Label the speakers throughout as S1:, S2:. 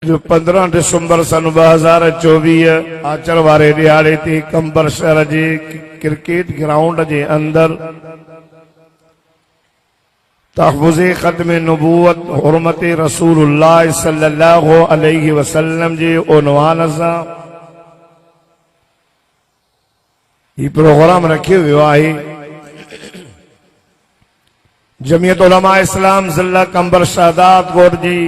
S1: जो 15 दिसंबर सन 2024 आचर वारे दिहाड़े ते कंबर शहर जे क्रिकेट ग्राउंड जे अंदर तहफ़्फ़ुज़े ख़त्म नबूवत हुर्मत रसूलुल्लाह सल्लल्लाहु अलैहि वसल्लम जे उन्वान सां ही प्रोग्राम रखियो वियो आहे। जमियत उलमा इस्लाम ज़िला कंबर शादात कोट जी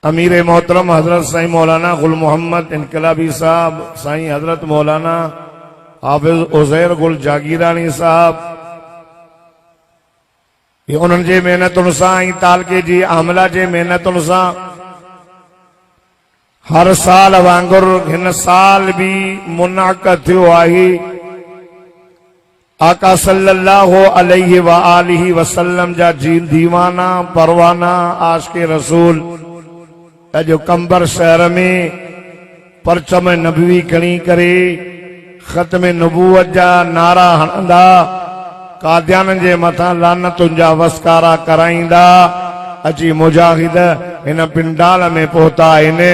S1: अमीर मोहतरम हजरत साईं मौलाना गुल मोहम्मद इनकलाबी साहब, साईं हजरत मौलाना हाफिज उज़ैर गुल जागीरानी साहब, ये उन्हनि जे मेहनतुनि सां ऐं तालके जी आमला जे मेहनतुनि सां हर साल वांगुरु हिन साल भी मुनाक़द थियो आहे। आका सल्लल्लाहु अलैहि व आलिहि वसल्लम जा दीवाना परवाना आशिक़े रसूल अजो कंबर शहर में परचम नबवी खणी करे ख़त्म नबूवत जा नारा हणंदा, कादियान जे मथा लानतुनि जा वसकारा कराईंदा अची मुजाहिद हिन पिंडाल में पहुता आहिनि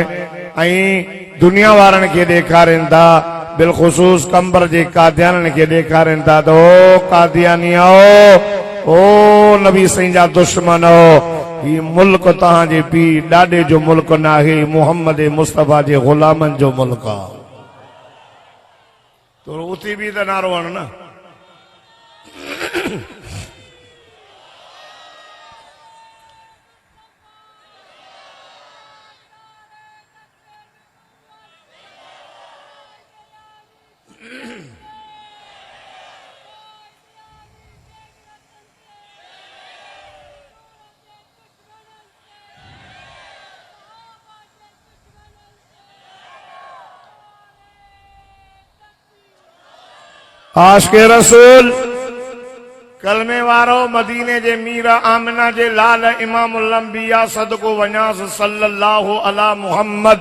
S1: ऐं दुनिया वारनि खे ॾेखारीनि था, बिलख़ुसूस कंबर जे कादियाननि खे ॾेखारीनि था त ओ कादियानिया ओ नबी साईं जा दुश्मन ही मुल्क तहांजे पी ॾाॾे जो मुल्क न आहे, मोहम्मद मुस्तफ़ा जे ग़ुलामनि जो मुल्क आहे। तो उथी बि त नारो हण न। आशिक़े रसूल कलमे वारो मदीने जे मीरा आमिना जे लाल इमामुल अंबिया सदको वञास सल्लल्लाहु अला मुहम्मद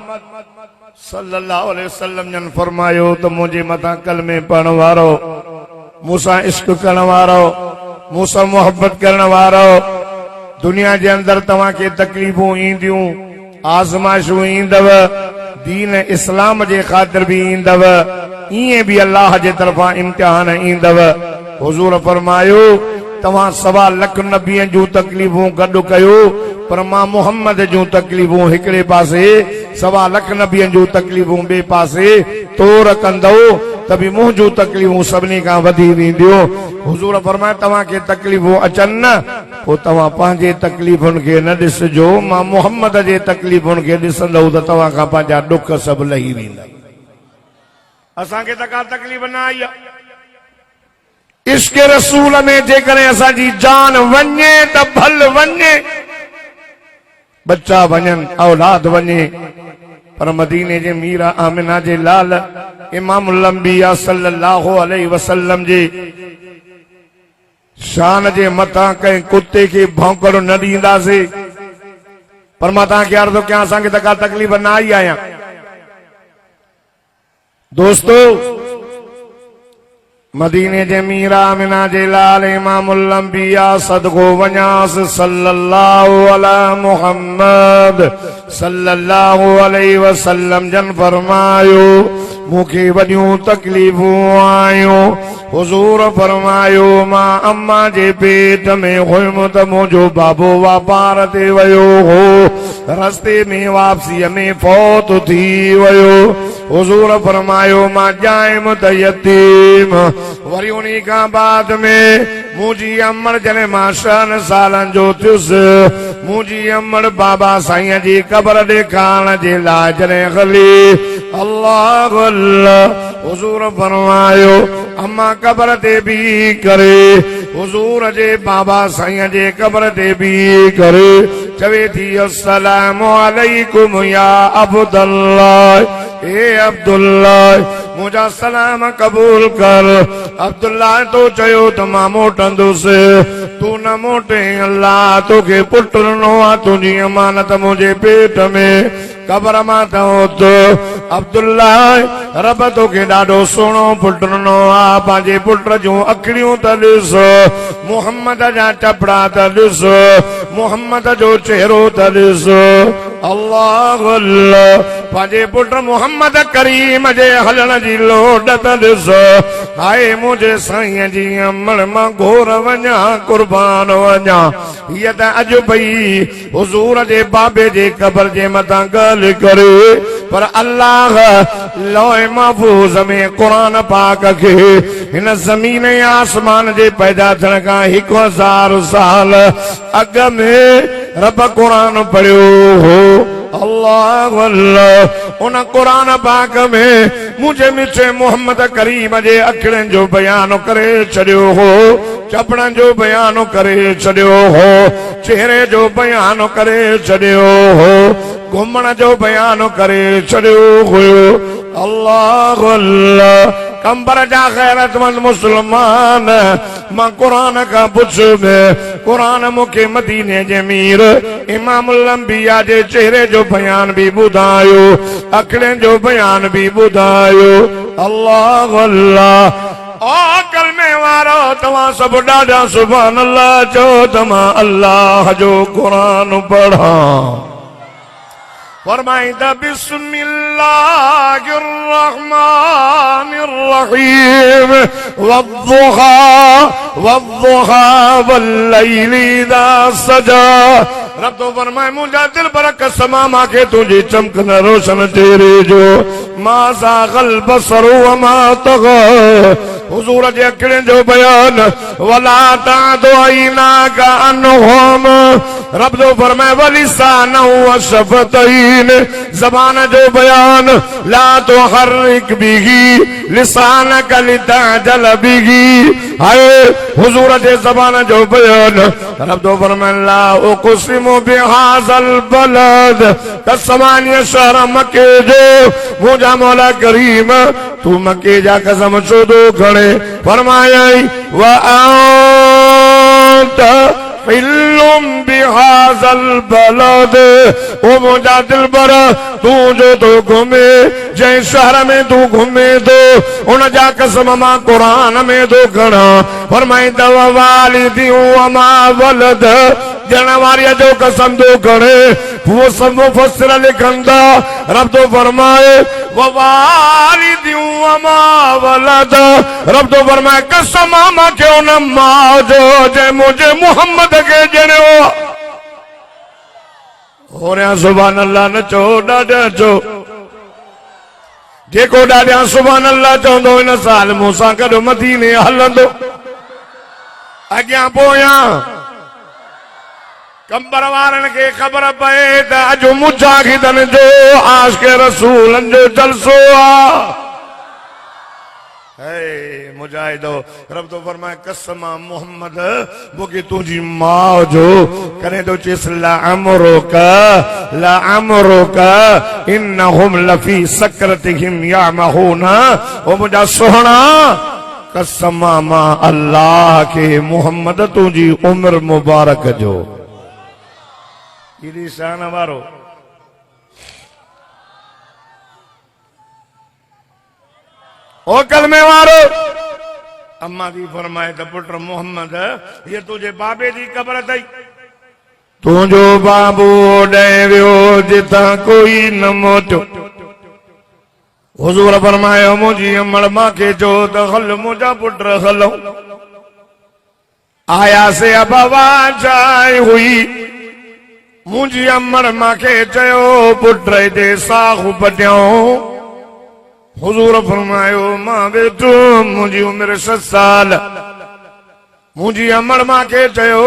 S1: सल्लल्लाहु अलैहि वसल्लम जन फरमायो त मुझे मथा कलमे पढ़ण वारो, मूंसां इश्क करण वारो, मूंसां मोहब्बत करण वारो, दुनिया जे अंदर तव्हां खे तकलीफ़ूं ईंदियूं, आज़माइशूं ईंदव, दीन इस्लाम जे ख़ातिर भी ईंदव, इएं भी अल्लाह जे तरफां इम्तिहान ईंदव। हुज़ूर फरमायो तव्हां 1.25 लख नबियनि जूं तकलीफ़ूं गॾु कयो, पर मां मोहम्मद जूं तकलीफ़ूं हिकिड़े पासे, 1.25 लख नबियनि जूं तकलीफ़ूं ॿिए पासे तोड़ कंदो त बि मुंहिंजूं तकलीफ़ूं सभिनी खां वधी वेंदियूं। हुज़ूर फरमायो तव्हां खे तकलीफ़ूं अचनि न, पोइ तव्हां पंहिंजे तकलीफ़ुनि खे न ॾिसजो, मां मोहम्मद जे तकलीफ़ुनि खे ॾिसंदव त तव्हां खां पंहिंजा ॾुख सभु लही वेंदा। असांखे त का तकलीफ़ न आई आहे। इश्क़ रसूल में जेकॾहिं असांजी जान वञे त भल वञे, बच्चा वञनि, औलाद वञे, पर मदीने जे मीरा आमिना जे लाल इमामुल अंबिया सल्लल्लाहु अलैहि वसल्लम जे शान जे मथां कंहिं कुत्ते खे भौंकड़ न ॾींदासीं। पर मां तव्हांखे अर्ज़ु कयां असांखे त का तकलीफ़ न आई आहियां। दोस्तों मदीने जे मीरा आमिना जे लाल इमामुल अंबिया सदको वञास सल्लल्लाहु अला मुहम्मद सल्लल्लाहु अलैहि वसल्लम जन फरमायो मूंखे वॾियूं तकलीफ़ूं आयूं। हुज़ूर फरमायो मां अम्मा जे पेट में हुयमि त मुंहिंजो बाबो वापार ते वियो हो, रस्ते में वापसीअ में फौत थी वियो। हुज़ूर फरमायो मां ॼायमि त यतीम, वरी उन्ही खां बाद में मुंहिंजी अमड़ जॾहिं मां 6 सालनि जो थियुसि, मुंहिंजी अमड़ बाबा साईं जी क़बर ॾेखारण जे लाइ जॾहिं हली, अल्लाह अल्लाह, हुज़ूर फरमायो अम्मा क़बर ते बीह करे, हुज़ूर जे बाबा साईं जे क़बर ते बीह करे चवे थी अस्सलामु अलैकुम या अब्दुल्लाह, ए अब्दुल्लाह मुझा सलाम कबूल कर। अब्दुल्लाह तो चयो त मां मोटंदुसि, तू न मोटे, अल्लाह तोखे पुट ॾिनो आहे, तुंहिंजी अमानत मुंहिंजे पेट में कबर मां त उथ। अब्दुल्लाह रब तोखे ॾाढो सुहिणो पुट ॾिनो आहे, पंहिंजे पुट जूं अखिड़ियूं त ॾिस, मोहम्मद जा चपड़ा त ॾिस, मोहम्मद जो चेहरो तॾिस अल्लाह अल्लाह पंहिंजे पुट मोहम्मद करीम जे हलण जी लोड तॾिस हाय मुंहिंजे साईं जी अमल मां घोर वञा कुर्बान वञा हीअ त अॼु भई हुज़ूर जे बाबे जे क़बर जे मथां ॻाल्हि करे पर अल्लाह लौह महफूज़ में क़ुरान पाक खे हिन ज़मीन ऐं आसमान जे पैदा थियण खां 1000 साल अॻ में रब क़ुरान पढ़ियो हो अल्लाह अल्लाह उन क़ुरान पाक में मुझे मिठे मोहम्मद करीम जे अखरनि जो बयान करे छॾियो हो चपड़नि जो बयान करे छॾियो हो चेहरे जो बयान करे छॾियो हो घुमण जो बयान करे छॾियो हुयो अल्लाह अल्लाह कंबर जा गैरतमंद मुसलमान मां कुरान का पुछ में कुरान मुखे मदीने जे मीर इमामुल अंबिया जे चेहरे जो बयान भी ॿुधायो अखड़े जो बयान भी ॿुधायो अल्लाह अल्लाह ओ कलमे वारो तव्हां सब ॾाढा सुभान अल्लाह चो तव्हां अल्लाह जो कुरान पढ़ा फरमाइंदा बिस्मिल्लाहिर्रहमानिर्रहीम वद्दुहा वल्लैलि इज़ा सजा रब तो फरमाए मुंहिंजा दिल पर कसम मांखे तुंहिंजी चमकंदड़ रोशन चेहरे जो मा ज़ाग़ल बसरु व मा तग़ा हुज़ूर जे अखरनि जो बयान वला तादु ऐनाका अन्हुम रब जो फरमाए वलिसानहु व शफ़तैन ज़बान जो बयान ला तुहर्रिक बिही लिसानक लितअजल बिही हाय हुज़ूर जे ज़बान जो बयान रब जो फरमाए ला उक़सिमु बिहाज़ल बलद कसमानी शहर मके जो मुंहिंजा मौला करीम तू मके जा कसम छो थो खणे फरमाया व अंत हिल्लुम बिहाज़ल बलद ओ मुंहिंजा दिलबर तू जो तो घुमे जंहिं शहर में तू घुमे थो उन जा कसम मां क़ुरान में थो खणा फरमाईंदा व वालिदियूं व मा वलद ॼण वारीअ जो कसम थो खणे वो सब मुफस्सिर लिखंदा रब तो फरमाए व वालिदियूं व मा वलद रब तो फरमाए कसम मांखे उन मां जो जंहिं मुंहिंजे मोहम्मद खे ॼणियो होरिया सुभान अल्लाह न चो ॾाढा चो जेको ॾाढा सुभान अल्लाह चवंदो हिन साल मूंसां गॾु मदीने हलंदो अॻियां पोयां कंबर वारनि खे ख़बर पए त अॼु मुजाहिदनि जो आशिक़ रसूलनि जो जलसो आहे मुजाहिदो रब तो फरमाए कसम मोहम्मद मूंखे तुंहिंजी माउ जो करे थो चएसि ला अमरुका इन्नहुम लफी सकरतिहिम यामहून ओ मुंहिंजा सुहिणा कसम मां अल्लाह खे मोहम्मद तुंहिंजी उम्र मुबारक जो इदी शान वारो ओ कलमे वारो अम्मा भी फरमाए त पुट मोहम्मद ये तुझे बाबे जी कब्र अथई तुंहिंजो बाबू ॾे वियो जितां कोई न मोटियो हुज़ूर फरमायो मुंहिंजी अमड़ मांखे चओ त हल मुंहिंजा पुट हलऊं आया से अबवा जाए हुई मुंहिंजी अमड़ मांखे चयो पुट हिते साहु बटियाऊं हुज़ूर फरमायो मां वेठो मुंहिंजी उमिरि 6 साल मुंहिंजी अमड़ मांखे चयो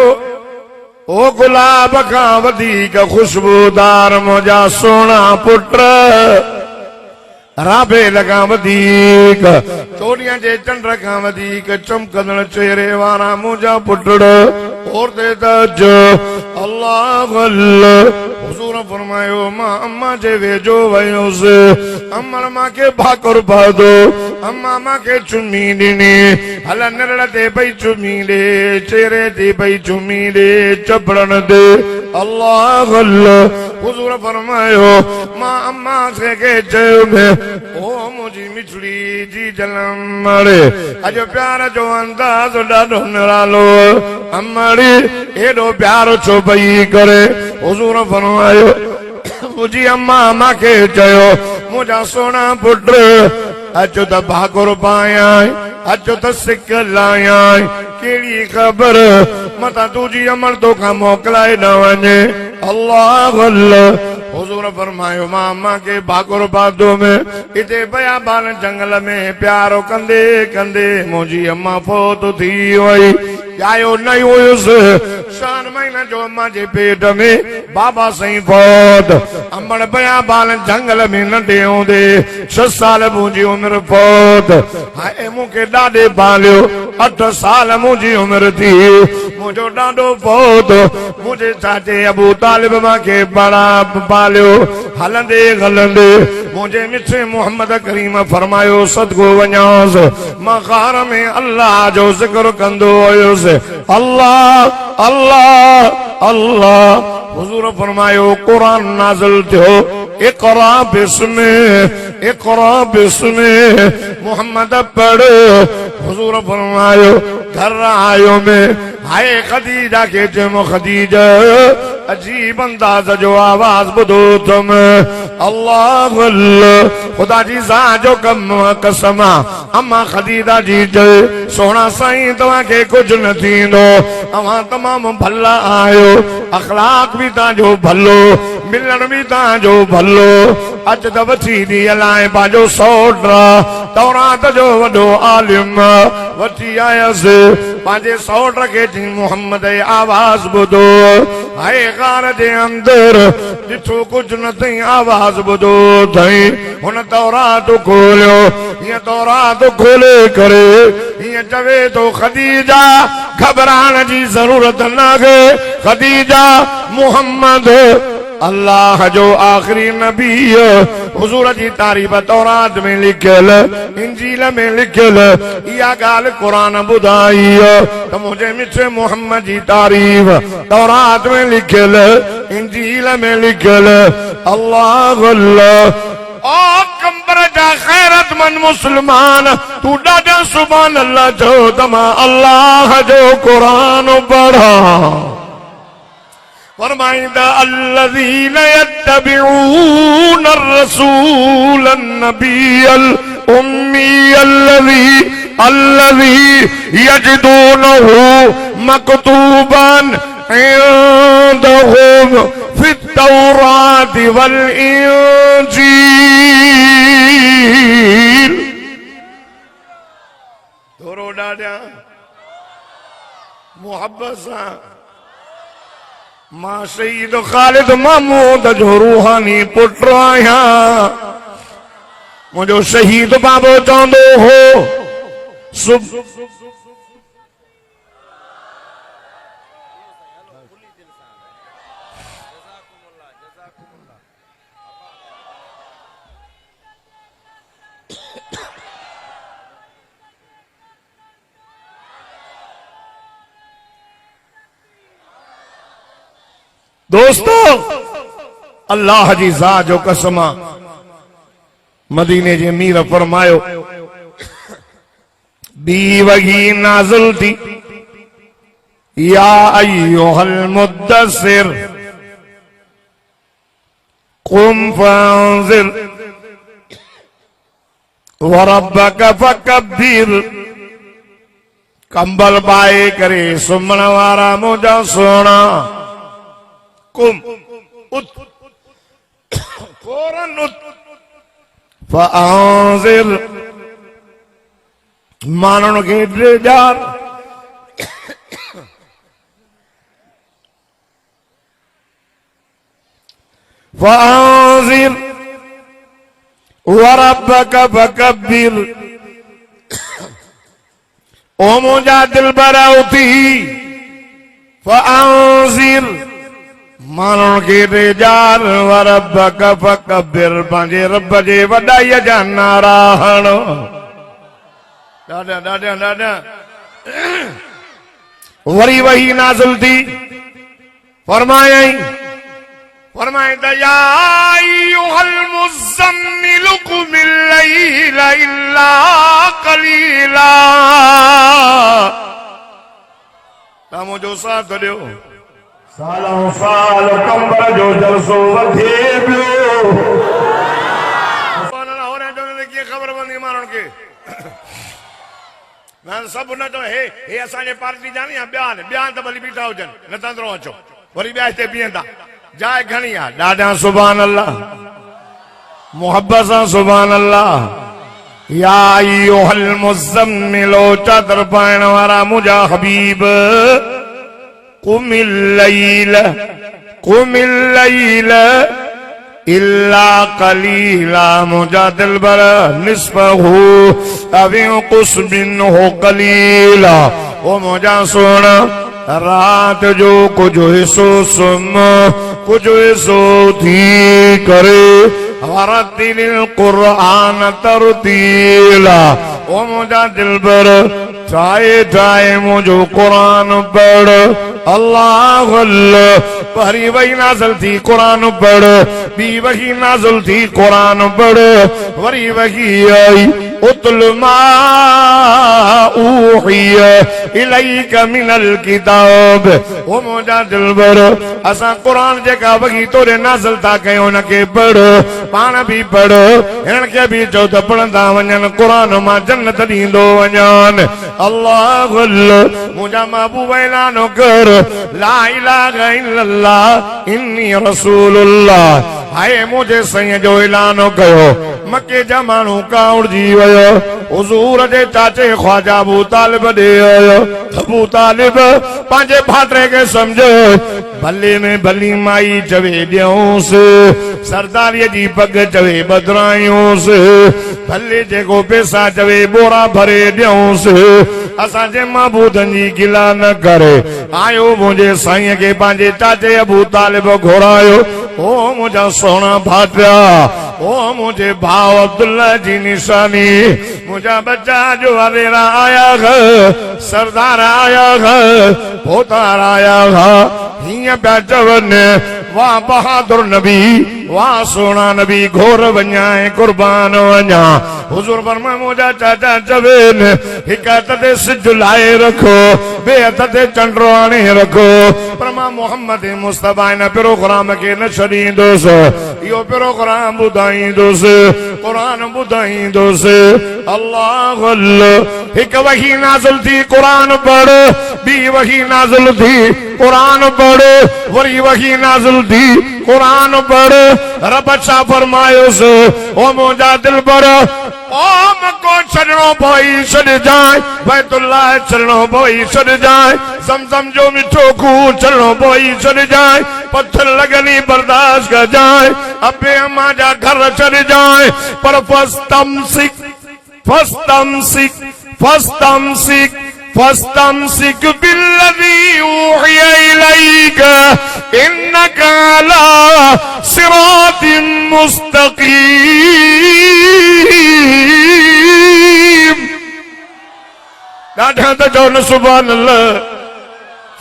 S1: ओ गुलाब खां वधीक खुशबूदार मुंहिंजा सोना पुट राबे लगा वधीक चोड़ियां जे चंड खां वधीक चमकंदड़ चेहरे वारा मुंहिंजा पुटड़ और दे दज अल्लाह अल्लाह हुज़ूर फरमायो मां अम्मा जे वेझो वयुसि अमर मांखे भाकुर पादो अम्मा मांखे चुमी ॾिनी हल निरड़ ते पई चुमी ॾे चेहरे ते पई चुमी ॾे चपड़नि ते अल्लाह अल्लाह हुजूर फरमायो मां अम्मा से के चयो में ओ मुझी मिठड़ी जी जलम मरे अजो प्यार जो अंदाज ॾाढो निरालो अम्मड़ी एडो प्यार छो पई करे हुजूर फरमायो मुझी अम्मा मांखे चयो मुझा सोना पुट अचो त भाकुर पाया अचो त सिक लाया केड़ी खबर मता तुझी अमर तो का मोकलाए न वने अल्लाह अल्लाह हुजूर फरमायो मां अम्मा के भाकुर पादो में इते बयाबान जंगल में प्यारो कंदे कंदे मुझी अम्मा फोत थी वई आयो नहीं हुयुसि शान महीना जो अम्मा जे पेट में बाबा सही फोत अमर बयाबान जंगल में नंढे हूंदे 6 साल मुंहिंजी उमिरि फोत हाय मूंखे ॾाढे पालियो 8 साल मुंहिंजी उमिरि थी मुंहिंजो ॾाढो फोत मुंहिंजे चाचे अबू तालिब मूंखे बड़ा पालियो हलंदे हलंदे मुझे मिठे मोहम्मद करीम फरमायो सदगो वञास मां ग़ार में अल्लाह जो जिक्र कंदो हुयुसि अल्लाह अल्लाह अल्लाह हुजूर फरमायो कुरान नाज़िल थियो इक़रा बिस्मि मोहम्मद पढ़ हुजूर फरमायो घर आयो में हाय खदीजा के चयो खदीजा अजीब अंदाज जो आवाज बुधो तुम अल्लाह अल्लाह खुदा जी सा जो कम कसमा अम्मा खदीजा जी चए सोना साईं तवा के कुछ न थींदो अवा तमाम भला आयो अखलाक भी ता जो भलो मिलन भी ता जो भलो अच त वठी दी अलाए बाजो सौट्रा तौरात जो वडो आलिम वठी आयसि पांजे सौट के थी मोहम्मद आवाज बुधो हाय गार जे अंदर जिठो कुछ न थई आवाज बुधो थई हुन तौरात खोलियो ये तौरात खोले करे ये चवे तो खदीजा घबराने जी जरूरत न है खदीजा मोहम्मद अल्लाह जो आखिरी नबी हुजूर जी तारीफ तौरात में लिखल इंजील में लिखल या गाल कुरान बुधाई तो मुझे मिठे मोहम्मद जी तारीफ तौरात में लिखल इंजील में लिखल अल्लाह अल्लाह ओ कंबर जा खैरतमंद मुसलमान तू ॾाढा सुभान अल्लाह जो तमा अल्लाह जो कुरान पढ़ा फरमाइंदा अल्लज़ीन यत्तबिऊन अर्रसूल अन्नबियल उम्मी अल्लज़ी यजिदूनहु मकतूबन इंदहुम फित तौरात वल इंजील थोरो ॾाढा मोहब्बत सां मां शहीद खालिद महमूद जो रूहानी पुट आहियां मुझो शहीद बाबो चवंदो हो दोस्तों अल्लाह जी ज़ात जो कसमा मदीने जे मीर फरमायो बी वही नाज़िल थी या अय्युहल मुद्दसिर कुम फअंज़िर व रब्बक फकब्बिर कंबल पाए करे सुमण वारा मुझा सोना कुम उत फौरन उत फअंज़िर मानन के ड्रेजार फअंज़िर व रब्बक फकब्बिर ओ मुझा दिल बराउती फअंज़िर मानन के ड्रेजार व रब्बक फकब्बिर पंहिंजे रब जे वॾाईअ जा नारा हणो ॾाढा ॾाढा ॾाढा वरी वही नाज़िल थी फरमायई फरमाए या अय्युहल मुज़्ज़म्मिल क़ुमिल लैला इल्ला क़लीला। तमो जो साथ दियो सालों साल कंबर जो जलसो वधे पियो। सुभान अल्लाह। हो रहे जो ने की खबर बंदी मारण के मैं सब न तो हे असांजे पार्टी जानी बयान बयान त भली बीठा हुजन न तंदरो अचो वरी ॿिया हिते बीहंदा जाए घणी आहे ॾाढा। सुभान अल्लाह मोहब्बत सां सुभान अल्लाह। या अय्युहल मुज़्ज़म्मिल चादर पाइण वारा मुंहिंजा हबीब क़ुमिल लैल इल्ला क़लीला। मुंहिंजा दिलबर निस्फ़हु अव इंक़ुस मिन्हु क़लीला। ओ मुंहिंजा सोना रात जो कुछ हिस्सो सुम कुछ हिस्सो थी करे वरतिल क़ुरआन तरतीला। ओ मुंहिंजा दिलबर ठाए ठाए मुंहिंजो क़ुरान पढ़। अल्लाह अल्लाह। पहरी वही नाज़िल थी क़ुरान पढ़ बी वही नाज़िल थी क़ुरान पढ़ वरी वही आई उतल मा ऊहिय इलैका मिनल किताब। ओ मुंहिंजा दिलबर असां क़ुरान जेका वही तोरे नाज़िल था कयूं उनखे पढ़ पाण बि पढ़ हिननि खे बि चओ त पढ़ंदा वञनि क़ुरान मां जन्नत ॾींदो वञनि। अल्लाह अल्लाह। मुंहिंजा महबूब ऐलान कर ला इलाहा इल्लल्लाह इन्नी रसूलुल्लाह। हाय मुंहिंजे साईं जो ऐलान कयो मके जा माण्हू कावड़जी वियो हुज़ूर जे चाचे ख्वाजा अबू तालिब ॾे आयो। अबू तालिब पंहिंजे भाइटे खे सम्झो भले में भली माई चवे ॾियूंसि सरदारीअ जी पग चवे बदिरायूंसि भले जेको पैसा चवे बोरा भरे ॾियूंसि असांजे महबूदनि जी गिला न करे। आयो मुंहिंजे साईं खे पंहिंजे चाचे अबू तालिब घुरायो। ओ मुंहिंजा सोना भाटिया ओ मुझे भाव अब्दुल्ला जी निशानी मुझा बच्चा जो अरेरा आया है सरदार आया है पोतार आया है हिया प्या चवन वाह बहादुर नबी वाह सोना नबी घोर वञाए कुर्बान वञा। हुजूर फरमाए मुंहिंजा चाचा चवेन हिक हथ ते सिज लाए रखो ॿिए हथ ते चंडो आणे रखो पर मां मोहम्मद मुस्तफा इन प्रोग्राम खे न छॾींदुसि इहो प्रोग्राम ॿुधाईंदुसि क़ुरान ॿुधाईंदुसि। अल्लाह अल्लाह। हिक वही नाज़िल थी क़ुरान पढ़ ॿी वही नाज़िल थी क़ुरान पढ़ वरी वही नाज़िल थी क़ुरान पढ़। रब छा फरमायोसि ओ मुंहिंजा दिलबर ओम को छॾणो पई छॾ जाए बैतुल्लाह छॾणो पई छॾ जाए ज़मज़म जो मिठो खूह छॾणो पई छॾ जाए पत्थर लगनी बर्दाश्त कर जाए अबे अम्मा जा घर छॾ जाए पर फस्तमसिक बिल्लज़ी ऊहिया इलैका इन्नका अला सिरातिन मुस्तक़ीम। ॾाढा त चओ न सुभान अल्लाह।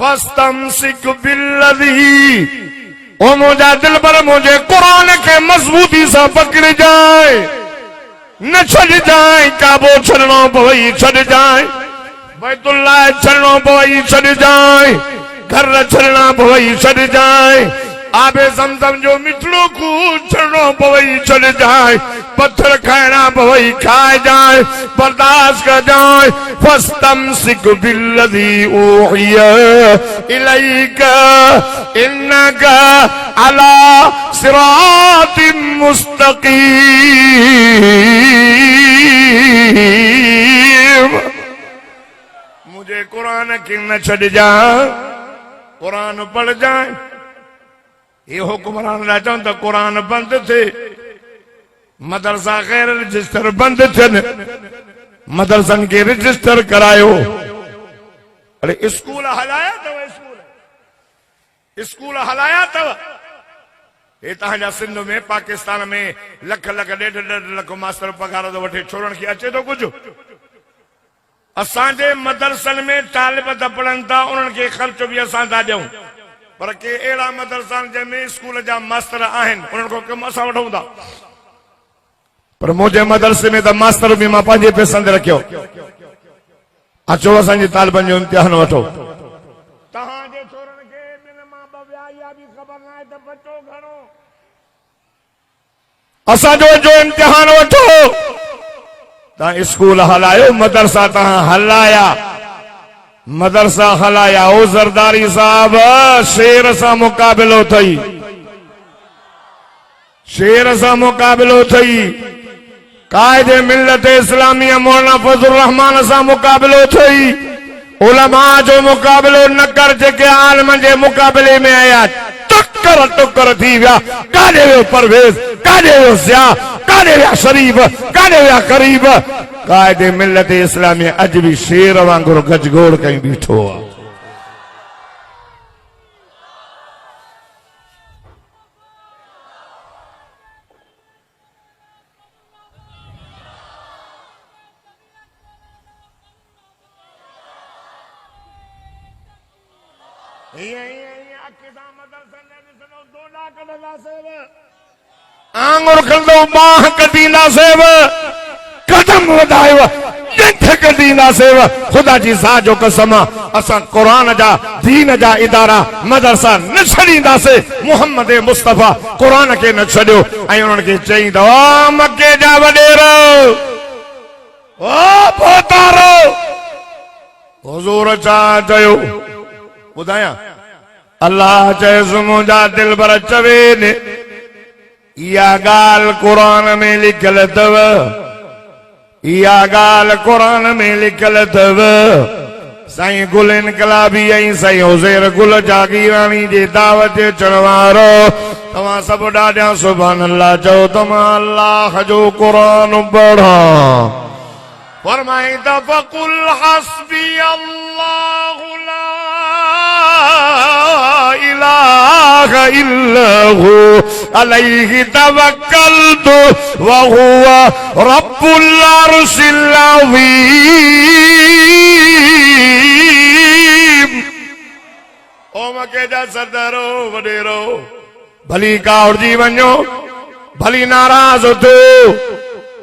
S1: फस्तमसिक बिल्लज़ी ओ मुंहिंजा दिलबर मुंहिंजे क़ुरान खे मज़बूती सां पकड़ जाए न छॾ जाए काबो छॾणो पवई छॾ जाए बैतुल्लाह छॾणो पवई छॾ जाए घर छॾणा पवई छॾ जाए आबे ज़मज़म जो मिठड़ो खूह छॾणो पवई छॾ जाए पत्थर खाइणा पवई खाए जाए बर्दाश्त कर जाए। फस्तमसिक बिल्लज़ी ऊहिया इलैका इन्नका अला सिरातिन मुस्तक़ीम। मुझे कुरान की न छड़ जाए कुरान पढ़ जाए ये हुक्मरान राजा तो कुरान बंद थे मदरसा गैर रजिस्टर बंद थे मदरसन के रजिस्टर करायो। अरे स्कूल हलाया तव स्कूल हलाया तव ये तहां सिंध में पाकिस्तान में लख लख ॾेढ ॾेढ लख मास्टर पगार तो वठे छोड़न खे अचे तो कुछ असांजे मदरसन में तालिब त पढ़नि था उन्हनि खे ख़र्च भी असां था ॾियूं पर के अहिड़ा मदरसा जंहिंमें स्कूल जा मास्टर आहिनि उन्हनि खां कमु असां वठूं था। पर मुंहिंजे मदरसे में त मास्टर बि मां पंहिंजे पैसनि ते रखियो। अचो असांजे तालिबनि जो इम्तिहान वठो। तव्हांजे छोरनि खे ॿिनि मां ॿ विया इहा बि ख़बर न आहे त बचो घणो। असांजो जो इम्तिहान वठो। तव्हां स्कूल हलायो, मदरसा तव्हां हलाया, मदरसा हलाया। ओ ज़रदारी साहब शेर सां मुक़ाबिलो थई, शेर सां मुक़ाबिलो थई। कायदे मिल्लत इस्लामिया मौलाना फजल रहमान सां मुक़ाबिलो थई। उलमा जो मुक़ाबिलो न कर जेके आलम जे मुक़ाबिले में आया टक्कर टुकर थी विया। काॾे वियो परवेज़, काॾे वियो ज़िया, काॾे विया शरीफ, काॾे विया करीब। कायदे मिल्लत इस्लामिया अज भी शेर वांगुरु गजगोड़ कहीं बीठो आहे। आंगुर कंदो बाह कटींदा सेव, कदम वधायो ॾंठ कटींदा सेव। खुदा जी ज़ात जो कसम असां कुरान जा दीन जा इदारा मदरसा न छॾींदासीं। मुहम्मद मुस्तफ़ा कुरान खे न छॾियो ऐं उन्हनि खे चईंदो मके जा वॾेरो, ओ पोतारो। हुज़ूर छा चयो ॿुधायां? अल्लाह चएसि मुंहिंजा दिलबर चवे ने इहा ॻाल्हि कुरान में लिखियल अथव, इहा ॻाल्हि कुरान में लिखियल अथव। साईं गुल इनकलाबी ऐं साईं हुज़ैर गुल जागीरानी जे दावत अचण वारो तव्हां सभु ॾाढा सुभान अल्लाह चओ त मां अल्लाह जो कुरान पढ़ां। फरमाई त फ़क़ुल हस्बी अल्लाहु ला इलाहा इल्लहु अलैहि तवक्कलतु व हुवा रब्बुल अर्शिल अज़ीम। ओ मके जा सरदारो वॾेरो, भली कावड़जी वञो, भली नाराज़ थियो,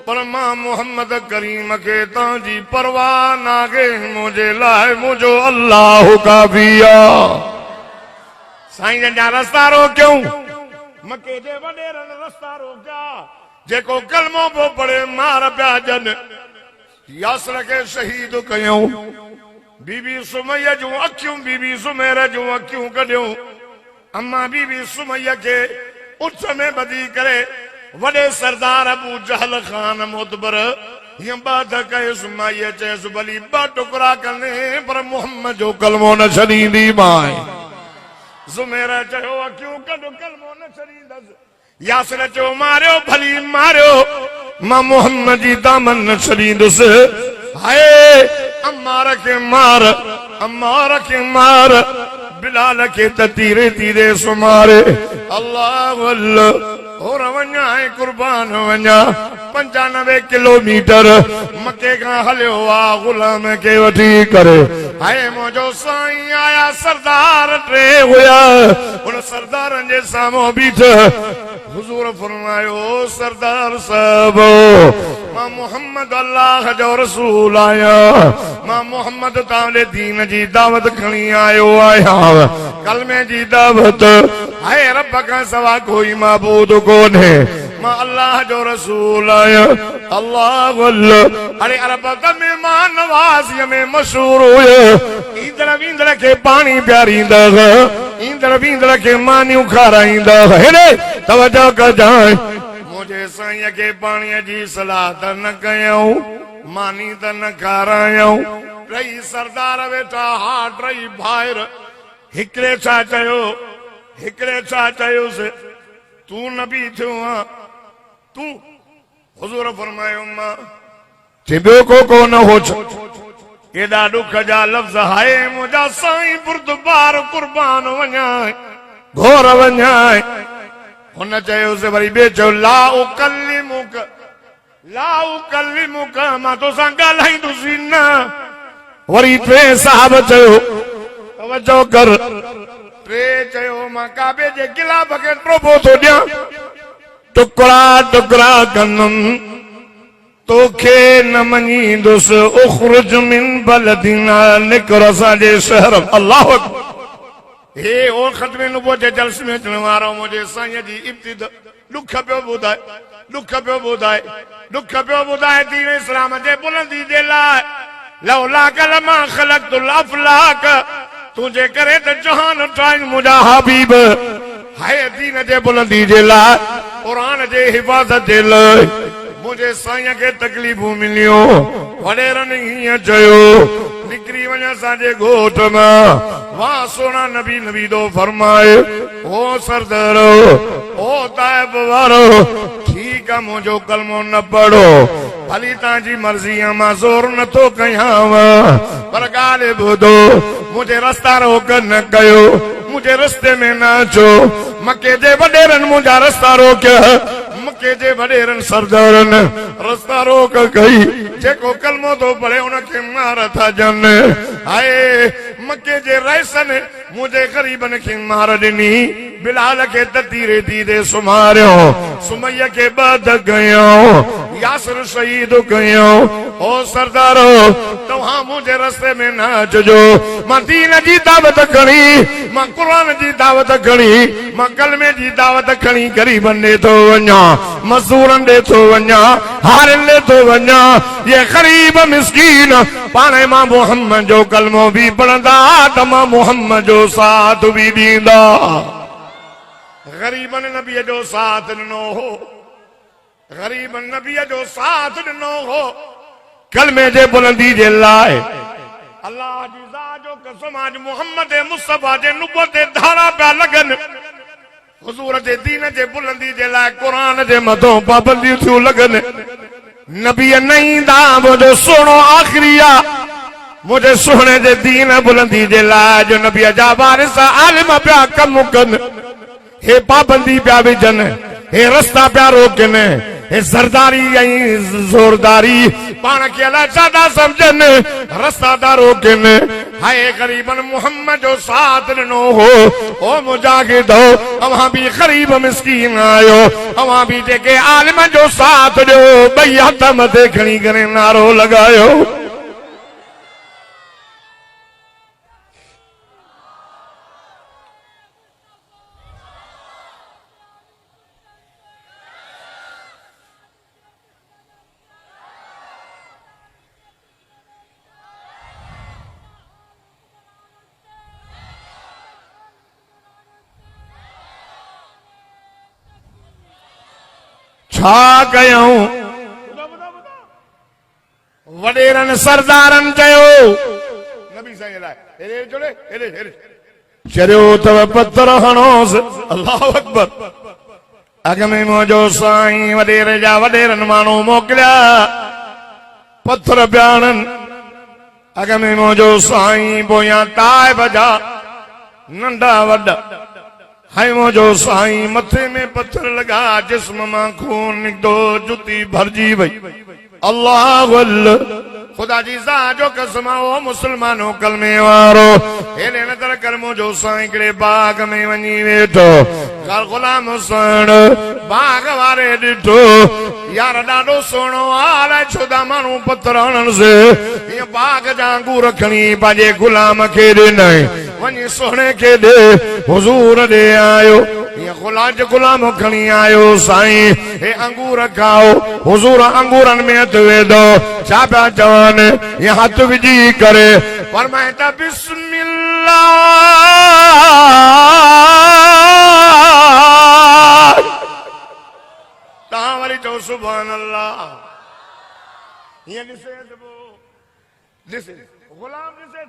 S1: पर मां मोहम्मद करीम के तव्हांजी परवाह नाहे। मुंहिंजे लाइ मुंहिंजो अल्लाह काफ़ी आहे। साईं जन जा रस्ता रोकियूं, मके जे वॾेरनि रस्ता रोकिया। जेको कलमो पियो पढ़े मार पिया ॾियनि। यासर खे शहीद कयूं, बीबी सुमैया जूं अखियूं, बीबी सुमेर जूं अखियूं कढियूं। अम्मा बीबी सुमैया खे उछ में ॿधी करे वॾे सरदार अबू जहल खान मोतबर हीअं ॿ कयुसि। माईअ चयसि भली ॿ टुकड़ा कंदे पर मोहम्मद जो कलमो न छॾींदी माए। ज़ुमेर चयो अखियूं कढ, कलमो न छॾींदसि। यासिर चयो मारियो भली मारियो, मां मोहम्मद जी दामन न छॾींदुसि। हाय अम्मार खे मार, अम्मार खे मार, बिलाल खे त तीरे तीरे सुमारे। अल्लाह अल्लाह और वञा ऐं कुर्बान वञा। 95 किलोमीटर मके खां हलियो आ गुलाम खे वठी करे। हाय मुंहिंजो साईं आया सरदार टे हुया, उन सरदारनि जे साम्हूं बीठ हुज़ूर फरमायो सरदार साहब मां मोहम्मद अल्लाह जो रसूल आहियां। मां मोहम्मद तव्हांजे दीन जी दावत खणी आयो आहियां, कलमे जी दावत। हाय रब खां सवा कोई माबूद कोन्हे, मां अल्लाह जो रसूल आहियां। अल्लाह अल्लाह। अरे अरब में मां नवाज़ीअ में मशहूर हुयो। ईंदड़ वींदड़ खे पाणी पियारींदा, ईंदड़ वींदड़ खे मानियूं खाराईंदा। हेॾे तवजो कजांइ, मुंहिंजे साईं खे पाणीअ जी सलाह त न कयऊं, मानी त न खारायऊं। टई सरदार वेठा हा, टई भाइर। हिकिड़े छा चयो, हिकिड़े छा चयोसि तूं न बि थियो आहे, तूं हुज़ूर फरमायो मां ॿियो को न हो। एॾा ॾुख जा लफ़्ज़ हाय मुंहिंजा साईं बुर्दबार कुर्बान वञाए, घोर वञाए। हुन चयोसि वरी ॿिए चयो ला उकल्लिमुक, ला उकल्लिमुक, मां तोसां ॻाल्हाईंदुसि न। वरी टे साहब चयो तवजो कर, टे चयो मां काबे जे गिलाफ खे ट्रोबो थो ॾियां टुकड़ा टुकड़ा कंदुमि तोखे न मञींदुसि उखरुज मिन बलदिना निकिर असांजे शहर अल्लाह हे ओ ख़त्मे नबुवत जे जलसे में अचण वारो मुंहिंजे साईं जी इब्तिदा दुख पियो ॿुधाए दीन इस्लाम जे बुलंदी जे लाइ लौला कलमा ख़लक़तुल अफ़लाक तुझे करे त जहान ठाहिनि मुंहिंजा हबीब हाय दीन जे बुलंदी जे लाइ क़ुरान जे हिफ़ाज़त जे लाइ मुझे साईं के तकलीफ़ूं मिलियूं वडेरनि हीअं चयो निकिरी वञ असांजे ॻोठ मां वाह सोना नबी दो फरमाए ओ सरदार ओ ताइब वारो ठीक है मुझो कलमो न पढ़ो भली तांजी मर्ज़ी है मां ज़ोर नथो कयांव पर ॻाल्हि ॿुधो मुझे रास्ता रोक न कयो मुझे रस्ते में न अचो मके जे वडेरनि मुंहिंजा रस्ता रोकिया मके जे वडेरनि सरदारनि रस्ता रोक कई जेको कलमो तो पढ़े उनखे मार था ॾियनि हाय मके जे रईसनि मुझे गरीबन खे मार ॾिनी बिलाल के तीरे दीदे सुमारियो सुमैया के बाद गयो यासर शहीद कयो ओ सरदारो तव्हां मुझे रस्ते में न अचजो मां दीन जी दावत खणी मां क़ुरान जी दावत खणी मां कलमे जी दावत खणी गरीबन ॾे थो वञा मज़दूरन ॾे थो वञा हारिन ॾे थो वञा ये गरीब मिस्कीन पाणे मां मोहम्मद जो कलमो भी पढ़ंदा त मां मोहम्मद जो साथ भी ॾींदा गरीबन नबी जो साथ ॾिनो हो गरीबन नबी जो साथ ॾिनो हो कलमे जे बुलंदी जे लाइ अल्लाह जी ज़ात जो कसम आज मोहम्मद मुस्तफा जे नुबुवत जे धारा पिया लॻनि हुजूर जे दीन जे बुलंदी जे लाइ क़ुरान जे मथां पाबंदियूं थियूं लॻनि नबी न ईंदा मुंहिंजो सुहिणो आख़िरी आहे मुझे सोने जे दीन बुलंदी जे लाइ जो नबी जा वारिस आलिम पिया कम कनि हे पाबंदी पिया विझनि हे रस्ता पिया रोकनि हे ज़रदारी ऐं ज़ोरदारी पाण खे अलाए छा था सम्झनि रस्ता था रोकनि हाय गरीबन मोहम्मद जो साथ ॾिनो हो ओ मुजाहिद अवां भी गरीब मिस्कीन आयो अवां भी जेके आलिम जो साथ ॾियो ॿई हथ मथे खणी करे नारो लॻायो छा कयूं वडेरनि सरदारनि चयो नबी साईं लाइ चरियो अथव पत्थर हणोसि अल्लाहु अकबर अॻ में मुंहिंजो साईं वडेरे जा वडेरनि माण्हू मोकिलिया पत्थर पिया हणनि अॻ में मुंहिंजो साईं पोयां ताइब जा नंढा वॾा हाय मुझो साईं मथे में पत्थर लगा जिस्म मां खून निकतो जुती भरजी वई अल्लाह खुदा जी ज़ात जो कसम ओ मुसलमानो कलमे वारो हेले नज़र कर मुझो साईं हिकिड़े बाग में वञी वेठो कर गुलाम हुसैन बाग वारे ॾिठो यार ॾाढो सुहिणो हाल आहे छो त माण्हू पत्थर हणनि से हीअं बाग जा अंगूर खणी पंहिंजे गुलाम खे ॾिनई वञी सुहिणे खे ॾे हुज़ूर ॾे आयो गुलाम खणी आयो साईं हे अंगूर खाओ हुज़ूर अंगूरनि में हथ वेधो छा पिया चवनि ये हथ विझी करे फरमाए त बिस्मिल्लाह तव्हां वरी चओ सुभान अल्लाह हीअं ॾिसे गुलाम ॾिसे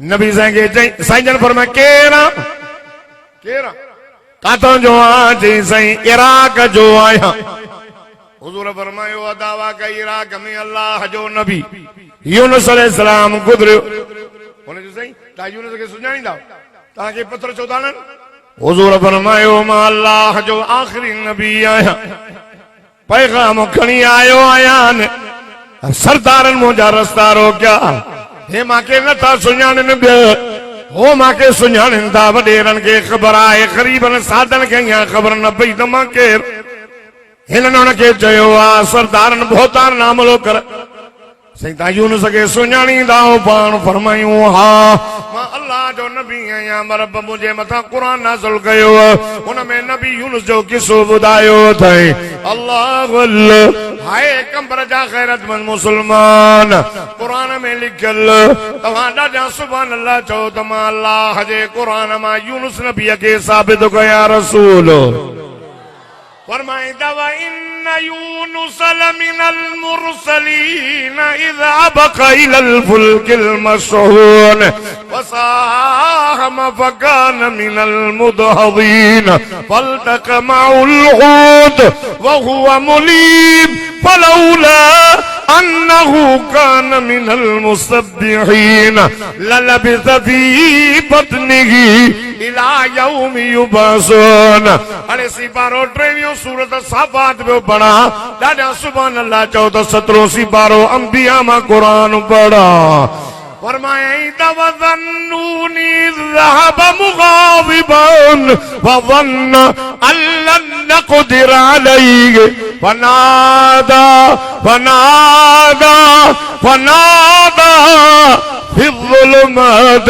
S1: नबी साईं खे चई साईं जन फरमाए केरु काथों जो आ चई साईं इराक जो आहियां हुज़ूर फरमायो दावा कई इराक में अल्लाह जो नबी यूनुस अलैहिस्सलाम गुज़रियो हुन जो साईं तव्हां यूनुस खे सुञाणींदा तव्हांखे पत्थर छो था हणनि हुज़ूर फरमायो मां अल्लाह जो आख़िरी नबी आहियां पैगाम खणी आयो आहियां सरदारनि मुंहिंजा रस्ता रोकिया हे मांखे नथा सुञाणनि ॿिया वो माके सुञाणींदा वडेरन के ख़बर आहे ग़रीबन साधन के यहाँ ख़बर न पई त मां केर हिननि उनखे चयो आहे सरदारन भोतार नामलो कर सही ता यूनुस के सुञाणींदा हो पाण फरमायूं हा मां अल्लाह जो नबी आहियां रब मुंहिंजे मथां क़ुरान नाज़िल कयो उन में नबी यूनुस जो किस्सो ॿुधायो अथई अल्लाह हाय कंबर जा ग़ैरतमंद मुसलमान क़ुरान में लिखियल तव्हां ॾाढा सुभान अल्लाह चओ त मां अल्लाह जे क़ुरान मां यूनुस नबीअ खे साबित कयां रसूल फरमाईंदा व इन यूनुस लमिनल मुरसलीन इज़ अबक़ा इलल फुल्किल मशहून वसाहम फकान मिनल मुदहदीन फल्तक़महुल हूत वहुव मुलीम फलौला अन्नहु कान मिनल मुसब्बिहीन ललबिथ फी बत्निही इला यौमि युबअसून। अरे सिपारो टेवियों सूरत साफ़ात में पढ़ा ॾाढा सुभान अल्लाह चओ त 17 सिपारो अंबिया मां क़ुरान पढ़ा फरमाया वज़न्नूनी ज़हब मुग़ाज़िबन वज़न्न अल्लन नक़दिर अलैहि फनादा फनादा फनादा फ़िज़्ज़ुलुमात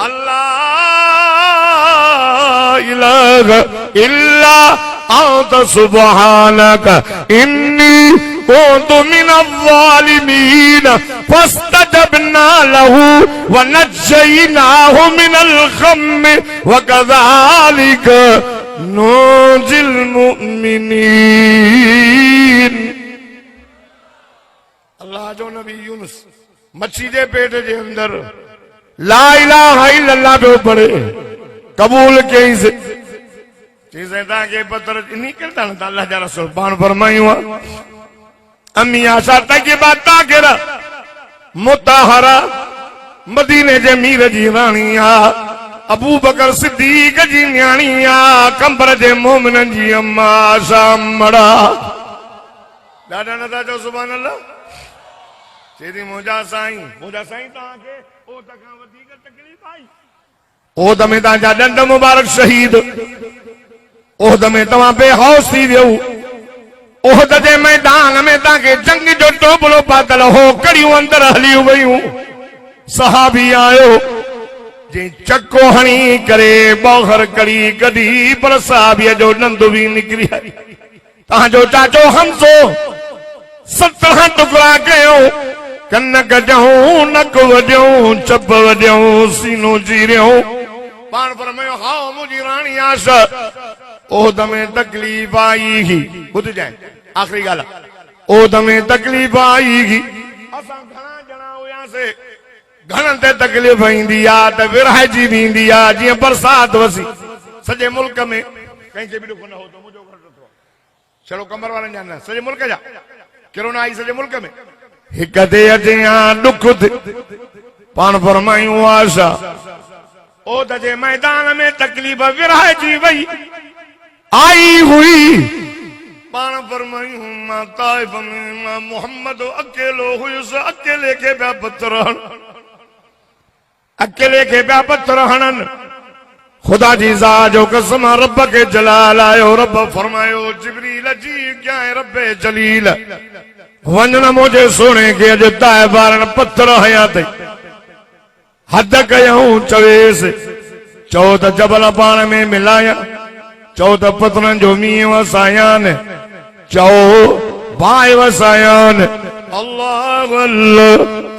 S1: अल्ला इलाहा इल्ला अंत सुब्हानक इन्नी कुन्तु मिनज़्ज़ालिमीन फस्तजबना लहू वनज्जयनाहु मिनल ग़म्मि वकज़ालिक नुजिल मुमिनीन। अल्लाह जो नबी यूनुस मच्छी जे पेट जे अंदर ला इलाहा इल्लल्लाह पे पढ़े कबूल कई से चीजें ताके पत्थर नहीं करता ना अल्लाह जा रसूल पान फरमायूं अम्मी आशा तक के बात ताकेरा मुताहरा मदीने जे मीर जी रानी आ अबू बकर सिद्दीक जी न्याणी आ कंबर जे मोमिनन जी अम्मा आशा मड़ा ॾाढा नथा चओ सुभान अल्लाह चेदी मुंहिंजा साईं ताके ओ तखां वधीक तकलीफ़ आई ओहद में तव्हांजा ॾंद मुबारक शहीद ओहद में तव्हां बेहोश थी वियो ओहद जे मैदान में तव्हांखे जंग जो टोपलो पातल हो कड़ियूं अंदर हली वयूं सहाबी आयो जे चको हणी करे ॿोहर कड़ी कढी पर सहाबीअ जो ॾंद बि निकिरी आई तव्हांजो चाचो हमसो 17 टुकड़ा कयो कन कढियूं नक वढियूं चप वढियूं सीनो चीरियूं पाण फरमायो हा मुंहिंजी राणी आशा ओहद में तकलीफ़ आई ही ॿुध जाए आखिरी ॻाल्हि ओहद में तकलीफ़ आई ही असां घणा ॼणा हुयासीं घणनि ते तकलीफ़ ईंदी आहे त विरहाइजी वेंदी आहे जीअं बरसाति वसी सॼे मुल्क में कंहिंखे बि ॾुख न हो त मुंहिंजो घटि थियो चलो कमर वारनि जा न सॼे मुल्क जा कहिड़ो न आई सॼे मुल्क में हिक ते अचे या ॾुख पाण फरमायूं आशा ओहद जे मैदान में तकलीफ़ विरहाइजी वई आई हुई पाण फरमायूं मां ताइफ में मां मोहम्मद अकेलो हुयुसि अकेले खे पिया पत्थर हणनि अकेले खे पिया पत्थर हणनि खुदा जी ज़ात जो कसम रब के जलाल आयो रब फरमायो जिब्रील जी क्या है रब्बे जलील वञण मुंहिंजे सोणे खे अॼु ताइफ वारनि पत्थर हया अथई हद कयूं चवेसि चओ त जबल पाण में मिलाया चओ त पत्थरनि जो मींहुं वसायान चओ बाहि वसायान अल्लाह अल्लाह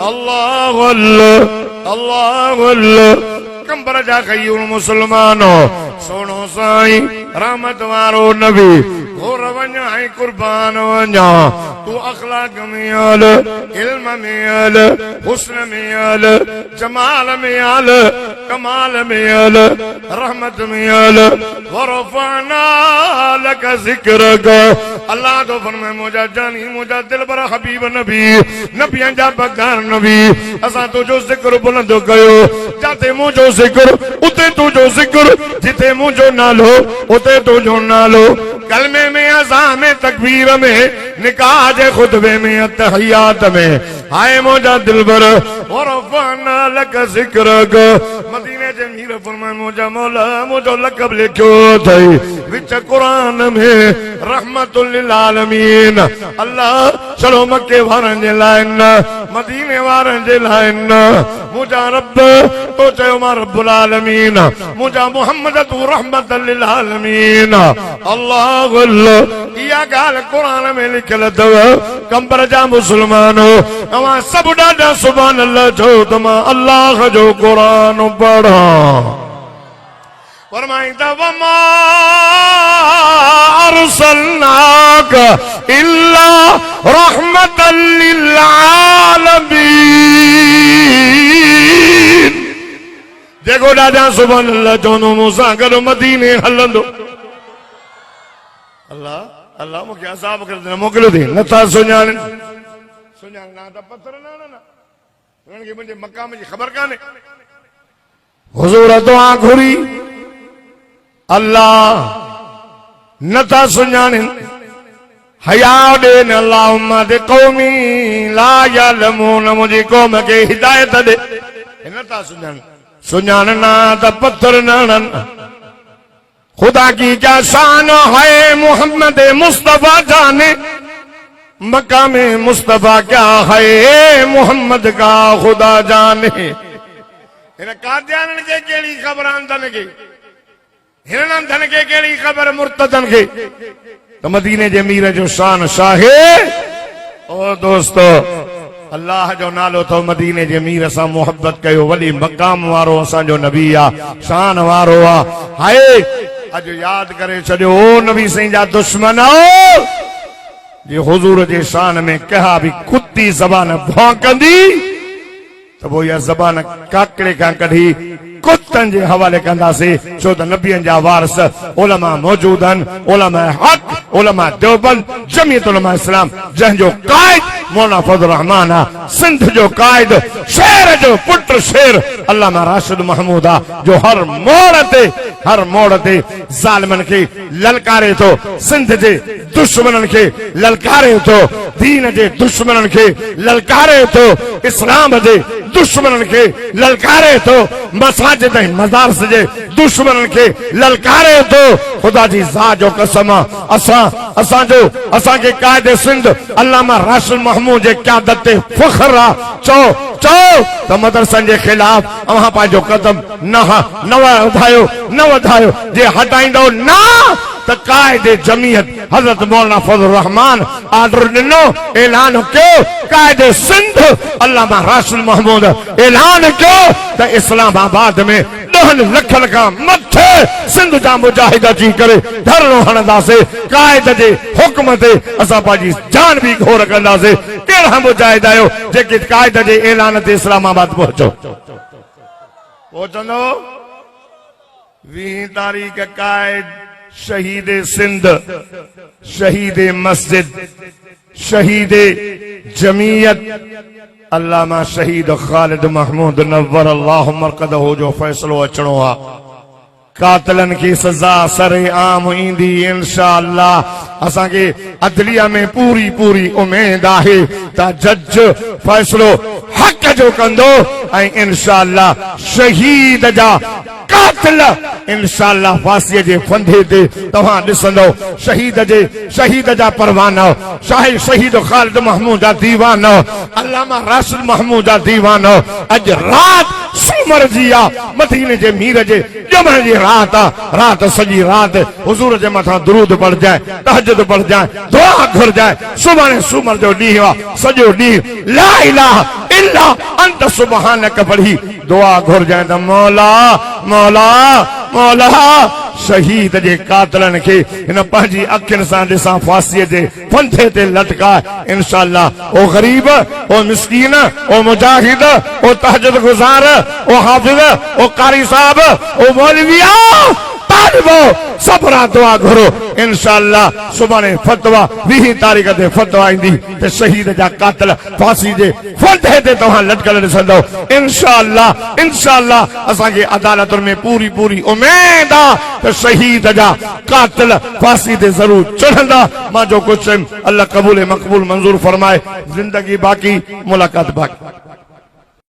S1: अल्लाह अल्लाह अल्लाह अल्लाह कंबर जा कयूं मुसलमानो सोनो साईं रहमत वारो नबी घोर वञा ऐं कुर्बान वञा तू अखलाक में आल इल्म में आल हुस्न में आल जमाल में आल कमाल में आल रहमत में आल वरफाना लक जिक्रक अल्लाह तो फरमाए मुझा जानी मुझा दिल पर हबीब नबी नबियन जा बगार नबी असा तुझो जिक्र बुलंद कयो जाते मुझो जिक्र उते तुझो जिक्र जिते मुझो नालो उते तुझो नालो कलमे में अज़ा में तकबीर में निकाह जे खुतबे में अतहियात में हाय मोजा दिलबर और रफ़अना लक ज़िक्रक मदीने जे मीर फरमाए मोजा मौला मोजो लक़ब लिखियो थई विच कुरान में रहमतुल लिल आलमीन अल्लाह चलो मक्के वारन जे लाइ न मदीने वारन जे लाइ न मुजा रब तो चयो मां रब्बुल आलमीन मुजा मुहम्मद तू रहमतुल लिल आलमीन अल्लाह अल्लाह इहा ॻाल्हि कुरान में लिखियल अथव कंबर जा मुस्लमानो तव्हां सभु ॾाढा सुभान अल्लाह चओ त मां अल्लाह जो कुरान पढ़ा फरमाईंदा वमा अरसलनाक इल्ला रहमतल लिल आलमीन जेको ॾाढा सुभान अल्लाह चवंदो मूंसां गॾु मदीने हलंदो अल्लाह अल्लाह मूंखे अज़ाब करे मोकिलियो थी नथा सुञाणनि सुञाणना त पत्थर न उन्हनि खे मुंहिंजे मक़ाम जी ख़बर कान्हे हुज़ूर दुआ घुरी अल्लाह नथा सुञाणनि हया ॾेन अल्लाहुम्मा दे क़ौमी ला यअलमून मुंहिंजी क़ौम खे हिदायत ॾे नथा सुञाणनि सुञाणना त पत्थर न हणनि खुदा की क्या शान है मोहम्मद मुस्तफा जाने मकाम मुस्तफा क्या है मोहम्मद का खुदा जाने इन कादियानन के केड़ी खबर आंदन के हिरनन धन के केड़ी खबर मुर्तदन के तो मदीने जे मीर जो शान शाहे ओ दोस्तो अल्लाह जो नालो तो मदीने जे मीर सां मोहब्बत कयो वली मकाम वारो असां जो नबी आ शान वारो आ हाय अज याद करे छॾियो ओ नबी साईं जा दुश्मन जे हुजूर जे शान में कहा भी कुत्ती ज़बान भौंकंदी तो वो या ज़बान काकड़े खां कढी कुत्तन जे हवाले कंदासीं छो त नबियन जा वारिस उलमा मौजूद आहिनि उलमा हक उलमा देवबंद जमीयत उलमा इस्लाम जंहिंजो कायद मौलाना फजल रहमान आ सिंध जो कायद शेर जो पुट शेर अल्लामा राशिद महमूद आ जो हर मोड़ ते ज़ालिमन खे ललकारे थो सिंध जे दुश्मनन खे ललकारे थो दीन जे दुश्मनन खे ललकारे थो इस्लाम जे दुश्मनन खे ललकारे थो मसाजिद ऐं मदारस जे दुश्मनन खे ललकारे थो खुदा जी ज़ात जो कसम असांखे कायदे सिंध अल्लामा राशिद महमूद जे क़यादत ते फ़ख्र आ चओ त मदरसनि जे ख़िलाफ़ अव्हां पंहिंजो कदम न वधायो जे हटाईंदो न त कायदे जमीयत हज़रत मौलाना फजल रहमान ऑर्डर ॾिनो ऐलान कयो कायदे सिंध अल्लामा राशिद महमूद ऐलान कयो त इस्लामाबाद में 10 लखनि खां मथे सिंध जा मुजाहिद अची करे धरणो हणंदासीं कायद जे हुक्म ते असां पंहिंजी जान बि घोर कंदासीं कहिड़ा मुजाहिद आहियो जेके कायद जे ऐलान ते इस्लामाबाद पहुचंदो 20 तारीख़ कायद शहीद सिंध शहीद मस्जिद शहीद जमीयत अल्लामा शहीद खालिद महमूद नव्वर अल्लाह मरकदहु जो फैसलो अचणो आ कातिलन की सजा सरे आम ईंदी इंशाअल्लाह असांखे अदलिया में पूरी उम्मीद आहे त जज फैसलो हक जो कंदो ऐं इंशाअल्लाह शहीद जा कातिल इंशाअल्लाह फांसीअ जे फंदे ते तव्हां ॾिसंदो शहीद जा परवाना शहीद खालिद महमूद जा दीवान अल्लामा राशिद महमूद जा दीवान अज रात सूमर जी आ मदीने जे मीर जे ॼमण जी रात सॼी रात हुजूर जे मथां दुरूद पढ़जाए तहज्जुद पढ़जाए दुआ घुरजाए सुभाणे सूमर जो ॾींहुं आहे सॼो ॾींहुं ला इलाहा इल्ला अंत सुबहानक पढ़ी दुआ घुरजाए त मौला शहीद जे कातिलन खे हिन पंहिंजी अखियुनि सां ॾिसां फांसीअ जे फंदे ते लटकाए इंशाअल्लाह ओ गरीब ओ मिस्कीन ओ मुजाहिद ओ तहज्जुद गुज़ार ओ हाफिज़ ओ कारी साहब ओ मौलविया वो सबरा दुआ करो इंशाअल्लाह सुभाणे फतवा 20 तारीख ते फतवा ईंदी ते शहीद जा कातिल फांसी जे फंदे ते तव्हां लटकल ॾिसंदो इंशाअल्लाह असांखे अदालत में पूरी पूरी उम्मीद आहे त शहीद जा कातिल फांसी ते ज़रूर चढ़ंदा। मां जो कुछ अल्लाह कबूल मक़बूल मंजूर फरमाए। जिंदगी बाकी मुलाकात बाकी।